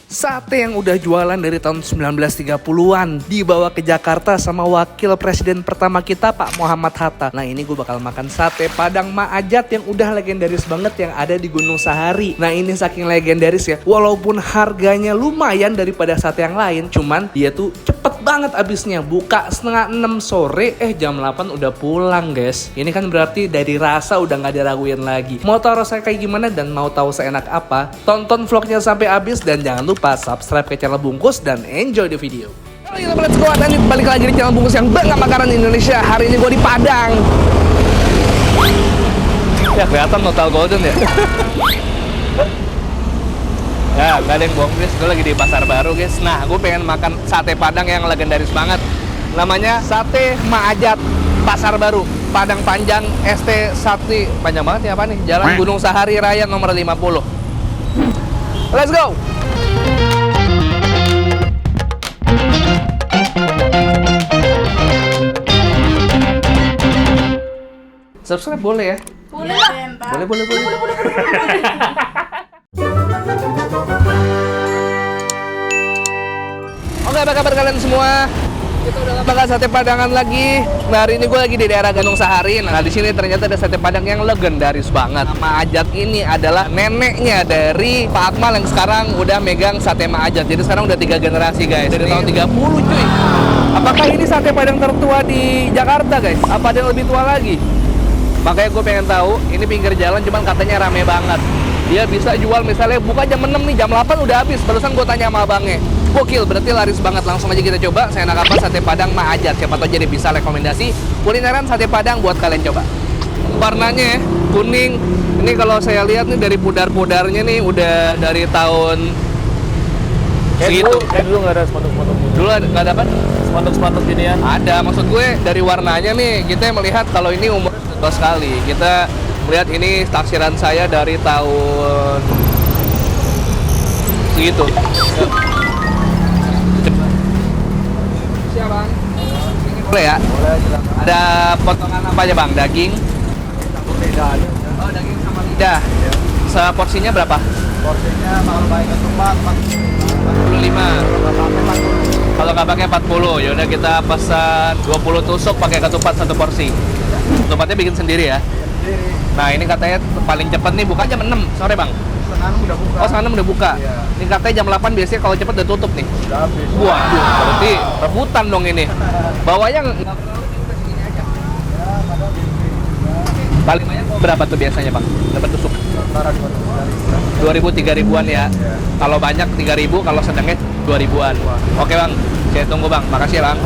Sate yang udah jualan dari tahun 1930-an dibawa ke Jakarta sama wakil presiden pertama kita Pak Muhammad Hatta. Nah ini gue bakal makan sate Padang Mak Ajat yang udah legendaris banget yang ada di Gunung Sahari. Nah ini saking legendaris ya, walaupun harganya lumayan daripada sate yang lain, cuman dia tuh cepet banget abisnya. Buka setengah 6 sore, jam 8 udah pulang guys. Ini kan berarti dari rasa udah gak diraguin lagi. Mau tahu rasanya kayak gimana dan mau tahu seenak apa? Tonton vlognya sampai habis dan jangan lupa subscribe ke channel Bungkus dan enjoy the video. Halo let's go, dan balik lagi di channel Bungkus yang bangga makanan Indonesia. Hari ini gue di Padang. Ya kelihatan total golden ya. Ya gak ada yang bohong guys, gue lagi di Pasar Baru guys. Nah gue pengen makan sate Padang yang legendaris banget. Namanya Sate Mak Ajat Pasar Baru Padang Panjang ST Sate. Panjang banget ya, apa nih? Jalan Gunung Sahari Raya nomor 50. Let's go. Subscribe boleh ya? Boleh. Boleh. Oke, apa kabar kalian semua? Kita udah lama gak sate Padangan lagi. Nah, hari ini gue lagi di daerah Gunung Sahari. Nah, di sini ternyata ada sate Padang yang legendaris banget. Mak Ajat ini adalah neneknya dari Pak Akmal yang sekarang udah megang sate Mak Ajat. Jadi sekarang udah 3 generasi guys. Dari tahun 30 cuy. Apakah ini sate Padang tertua di Jakarta guys? Apa ada yang lebih tua lagi? Makanya gue pengen tahu, ini pinggir jalan cuman katanya rame banget. Dia bisa jual misalnya buka jam 6 nih, jam 8 udah habis. Barusan gue tanya sama abangnya. Gokil, berarti laris banget. Langsung aja kita coba. Saya enak apa sate Padang Mak Ajat. Siapa tahu jadi bisa rekomendasi kulineran sate Padang buat kalian coba. Warnanya kuning. Ini kalau saya lihat nih dari pudar-pudarnya nih udah dari tahun segitu. Dulu nggak ada spanduk-spanduk. Dulu nggak ada apa? Spanduk-spanduk ginian. Ada, maksud gue dari warnanya nih kita melihat kalau ini umurnya sudah sekali. Kita melihat ini taksiran saya dari tahun segitu. Siap bang? Boleh ya? Boleh, silakan. Ada potongan apa aja bang? Daging? Lidah aja. Oh daging sama lidah. Ya. Seporsinya berapa? Porsinya kalau baik ketupat 45. Kalau nggak pakai 40, yaudah kita pesan 20 tusuk pakai ketupat 1 porsi. Ketupatnya bikin sendiri ya. sendiri. Nah ini katanya paling cepat nih buka jam 6 sore bang. Setengah udah buka. Oh setengah 6 udah buka. Iya. Ini katanya jam 8 biasanya kalau cepet udah tutup nih. Udah habis. Waduh, berarti rebutan dong ini. Bawahnya nggak paling banyak berapa tuh biasanya bang? Dapat tusuk? Antara 2.000 3.000-an ya. Kalau banyak 3.000, kalau sedangnya 2.000-an. Oke bang, saya tunggu bang. Makasih ya bang.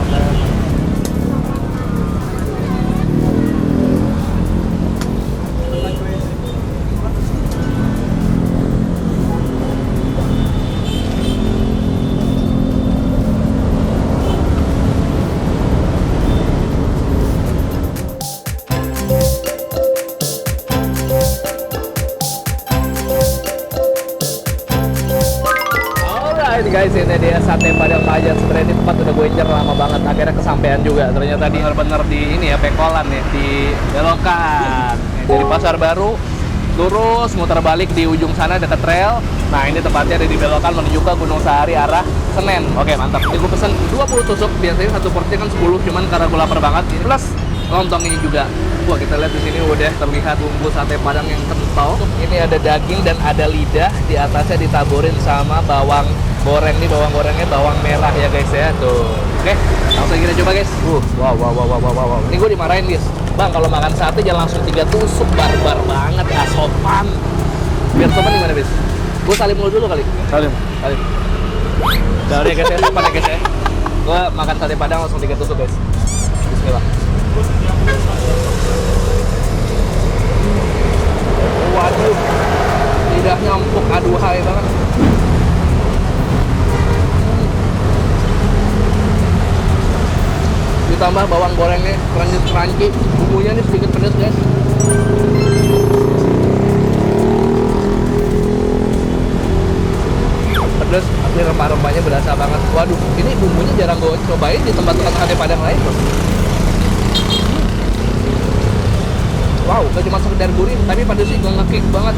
Alright guys, ini dia sate Padang Mak Ajat. Sebenarnya di tempat udah gue incer lama banget. Akhirnya kesampaian juga. Ternyata di bener-bener di ini ya, pengkolan ya, di belokan. Dari Pasar Baru lurus muter balik di ujung sana dekat trail. Nah ini tempatnya ada di belokan menuju ke Gunung Sahari arah Senen. Oke mantap. Ini gue pesen 20 tusuk. Biasanya satu porsi kan 10, cuman karena gue lapar banget. Plus lontong ini juga. Wah kita lihat di sini udah terlihat bumbu sate Padang yang kental. Ini ada daging dan ada lidah. Di atasnya ditaburin sama bawang goreng. Nih bawang gorengnya bawang merah ya guys ya. Tuh. Oke, langsung kita coba guys. Wow. Ini gue dimarahin guys. Bang kalau makan sate jangan langsung 3 tusuk, barbar banget, asopan. Biar sopan gimana guys? Gue salim dulu kali. Salim. Dari guys ya, sopan ya guys ya. Gue makan sate Padang langsung 3 tusuk guys. Bismillah. Waduh, lidahnya empuk, aduhai banget. Ditambah bawang gorengnya crunchy, bumbunya ini sedikit pedas guys. Pedas, tapi rempah-rempahnya berasa banget. Waduh, ini bumbunya jarang gue cobain di tempat-tempat sate Padang lain loh. Wow, gak cuma sekedar gurih, tapi pedasnya juga nge-kick banget.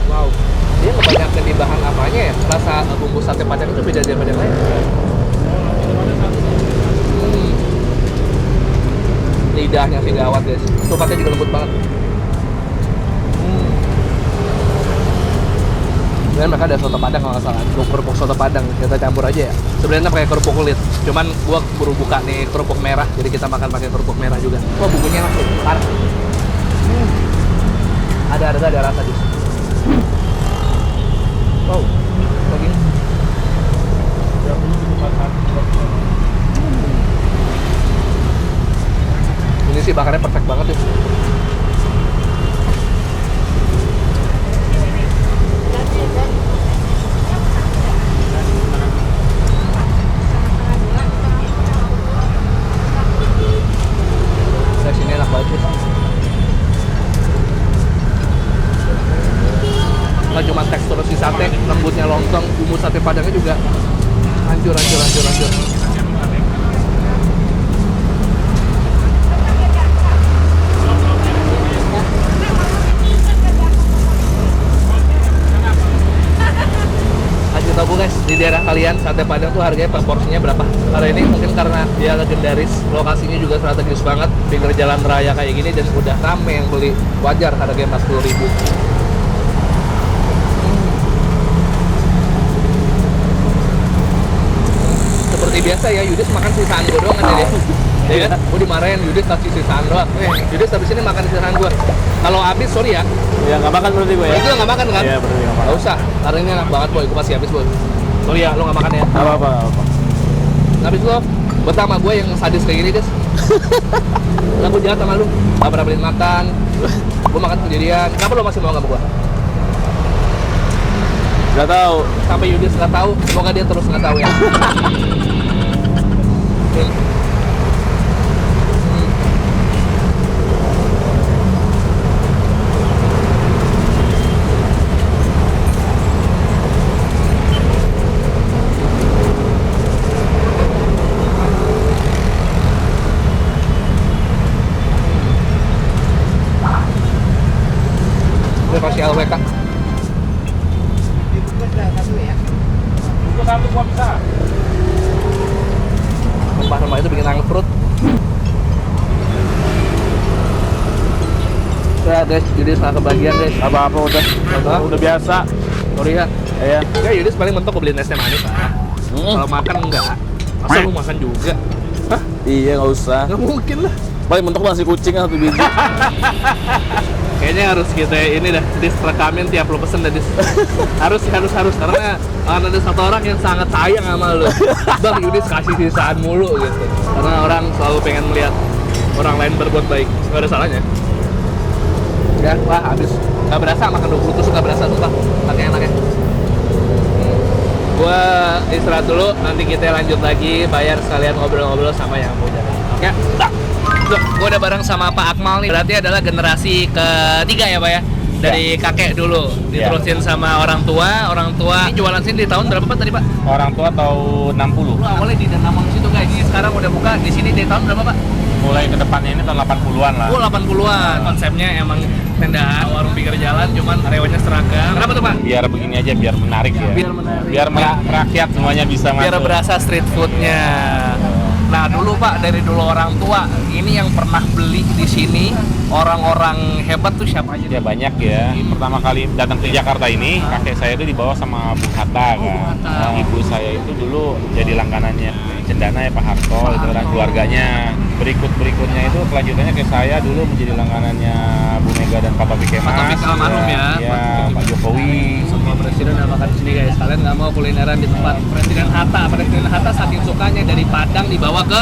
Wow. Dia kebanyakan di bahan apanya ya? Rasa bumbu sate Padang itu beda daripada yang lain. Lidahnya sih gawat guys. Tupatnya juga lembut banget. Dan mereka ada soto Padang kalau nggak salah. Kerupuk soto Padang kita campur aja ya. Sebenarnya pakai kerupuk kulit. Cuman gua baru buka nih kerupuk merah, jadi kita makan pakai kerupuk merah juga. Wah bumbunya enak tuh, parah. Ada rasa di sini. Wow, begini. Ini sih bakarnya perfect banget ya. Sini enak banget sih. Nggak cuma tekstur si sate, lembutnya lontong, bumbu sate Padangnya juga hancur. Kasih tau guys, di daerah kalian sate Padang tuh harganya per porsinya berapa? Karena ini mungkin karena dia legendaris, lokasinya juga strategis banget, pinggir jalan raya kayak gini dan udah rame yang beli, wajar harganya 40.000. Seperti biasa ya, Yudis makan sisaan gue doang kan ya. Ya kan? Gue dimarahin, Yudis kasih sisaan doang. Yudis habis ini makan sisaan gue. Kalau habis, sorry ya. Ya nggak makan berarti gue ya? Itu nggak makan kan? Iya berarti nggak makan. Nggak usah, karena ini enak banget boy, gue pasti habis boy. Sorry ya, lo nggak makan ya? Nggak apa-apa. Habis lo, betah sama gue yang sadis kayak gini guys. Lah gue jahat sama lu, nggak pernah beliin makan. Gue makan sendirian. Kenapa lo masih mau sama gue? Nggak tahu. Sampai Yudis nggak tahu, semoga dia terus nggak tahu ya. Gue kasih LWK. Itu satu gua bisa. Rempah-rempah itu bikin anget perut. Ya guys, Yudis nggak kebagian guys. Apa-apa udah. Udah biasa. Sorry ya. Iya. Ya Yudis paling mentok beliin es teh manis lah. Kalau makan enggak. Masa lu makan juga? Hah? Iya nggak usah. Nggak mungkin lah. Paling mentok masih kucing satu biji. Kayaknya harus kita ini dah rekamin tiap lo pesen dah dis. harus karena akan ada satu orang yang sangat sayang sama lo. Bang Yudis kasih sisaan mulu gitu. Karena orang selalu pengen melihat orang lain berbuat baik. Gak ada salahnya. Ya, wah habis. Gak berasa makan 20 tusuk, gak berasa sumpah. Pakai enaknya. Gua istirahat dulu, nanti kita lanjut lagi bayar sekalian ngobrol-ngobrol sama yang punya. Oke? Gue udah bareng sama Pak Akmal nih. Berarti adalah generasi ketiga ya Pak ya? Dari kakek dulu, diterusin sama orang tua. Ini jualan sini di tahun berapa Pak tadi Pak? Orang tua tahun 60. Lu awalnya di Danamon situ guys, ini sekarang udah buka di sini di tahun berapa Pak? Mulai ke depannya ini tahun 80-an lah. 80-an. Konsepnya emang tendaan, warung pinggir jalan, cuman karyawannya seragam. Kenapa tuh Pak? Biar begini aja, biar menarik ya. Biar menarik. Biar rakyat semuanya bisa Biar masuk. berasa street foodnya. Nah dulu Pak, dari dulu orang tua, ini yang pernah beli di sini orang-orang hebat tuh siapa aja? Ya banyak ya. Pertama kali datang ke Jakarta ini, kakek saya itu dibawa sama Bung Hatta kan. Hatta. Ibu saya itu dulu jadi langganannya Cendana ya Pak Harto, itu orang keluarganya. Berikutnya itu kelanjutannya ke saya dulu menjadi langganannya Bu Mega dan Pak Taufik Kemas. Pak Taufik almarhum ya. Ya, Pak Jokowi. Semua presiden udah makan di sini guys. Kalian nggak mau kulineran di tempat Presiden Hatta saking sukanya dari Padang dibawa ke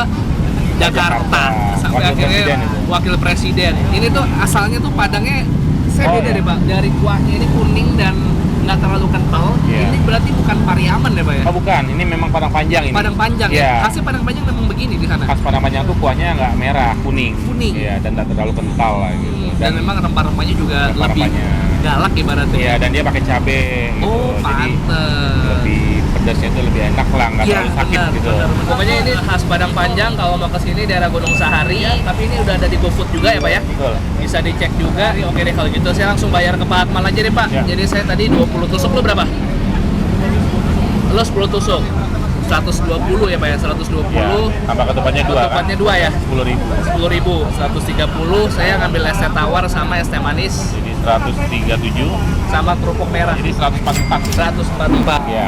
Jakarta sampai Wakil akhirnya presiden itu. wakil presiden. Ini tuh asalnya tuh Padangnya saya beda deh Pak. Dari kuahnya ini kuning dan nggak terlalu kental. Iya. Ini berarti bukan Pariaman ya Pak ya? Oh bukan, ini memang Padang Panjang ini. Padang panjang Iya. ya. Khasnya Padang panjang memang begini di sana. Khas Padang Panjang tuh kuahnya nggak merah, kuning. Kuning. Iya, dan tidak terlalu kental lah gitu. Dan memang rempah-rempahnya juga lebih Rempah-rempahnya. galak ibaratnya. Iya, dan dia pakai cabe gitu. Oh, Jadi pantes. lebih pedasnya itu lebih enak lah, nggak Iya, terlalu sakit benar, gitu. benar. Pokoknya ini khas Padang Panjang kalau mau ke sini daerah Gunung Sahari, tapi ini udah ada di GoFood juga ya Pak ya? Betul. Bisa dicek juga. Oke deh kalau gitu saya langsung bayar ke Pak Akmal aja deh Pak. Ya. Jadi saya tadi 20 tusuk, lu berapa? Lu 10 tusuk. 120 ya Pak ya, 120. Ya, tambah ketupatnya 2 kan? Ketupatnya 2 ya? 10.000. 10.000, 130. Saya ngambil es teh tawar sama es teh manis Jadi 137. sama kerupuk merah. Jadi 144. 144. Ya.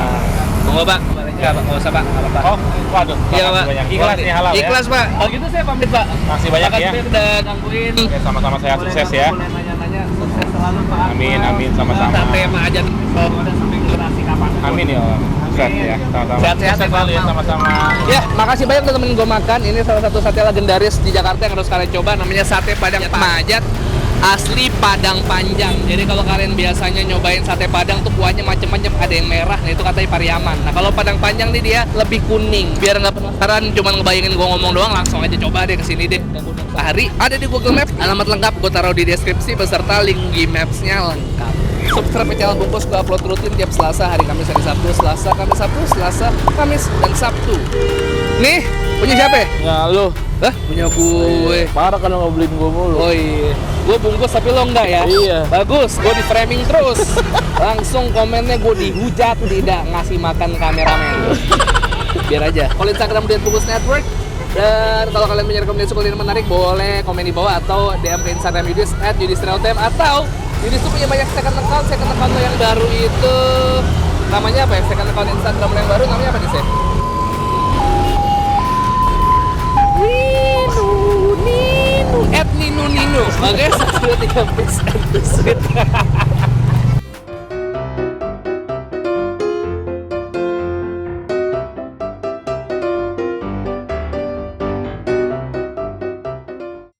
Monggo Pak, kembalinya nggak usah Pak, nggak apa-apa. Oh, waduh. Iya makasih Pak, banyak. Ikhlas nih halal ya. Ikhlas Pak. Kalau gitu saya pamit Pak. Makasih banyak ya. Makasih udah gangguin. Oke, sama-sama sehat, Boleh sukses Pak, ya. Boleh nanya-nanya, sukses selalu Pak. Amin, amin, sama-sama. Sampai sama aja. Udah sampai generasi kapan? Amin ya Allah. Sukses ya, sama-sama. Sehat-sehat Sukses selalu ya, sama-sama. Ya, makasih banyak udah temenin gue makan. Ini salah satu sate legendaris di Jakarta yang harus kalian coba. Namanya sate Padang Majat, asli Padang Panjang. Jadi kalau kalian biasanya nyobain sate Padang tuh kuahnya macem-macem. Ada yang merah, nah itu katanya Pariaman. Nah kalau Padang Panjang nih dia lebih kuning. Biar nggak penasaran, cuman ngebayangin gue ngomong doang, langsung aja coba deh kesini deh. Sehari ada di Google Maps. Alamat lengkap gue taruh di deskripsi beserta link Maps-nya lengkap. Subscribe channel Bungkus, gue upload rutin tiap Selasa, hari Kamis, hari Sabtu, Selasa, Kamis, Sabtu, Selasa, Kamis, dan Sabtu. Nih, punya siapa ya? Ya lu, Hah? Punya gue. parah kan lo beliin gue mulu. Oh iya, gue bungkus tapi lo enggak ya? Iya. Bagus, gue di framing terus. Langsung komennya gue dihujat, tidak ngasih makan kameramen. Biar aja. Kalau Instagram lihat Bungkus Network. Dan kalau kalian punya rekomendasi kuliner menarik, boleh komen di bawah atau DM ke Instagram Yudis @yudisrealtime, atau Yudis tuh punya banyak second account lo yang baru itu namanya apa ya? Second account Instagram lo yang baru namanya apa nih, Seth? Ninu, @ninu, makanya 1, 2, 3, please and to sweet.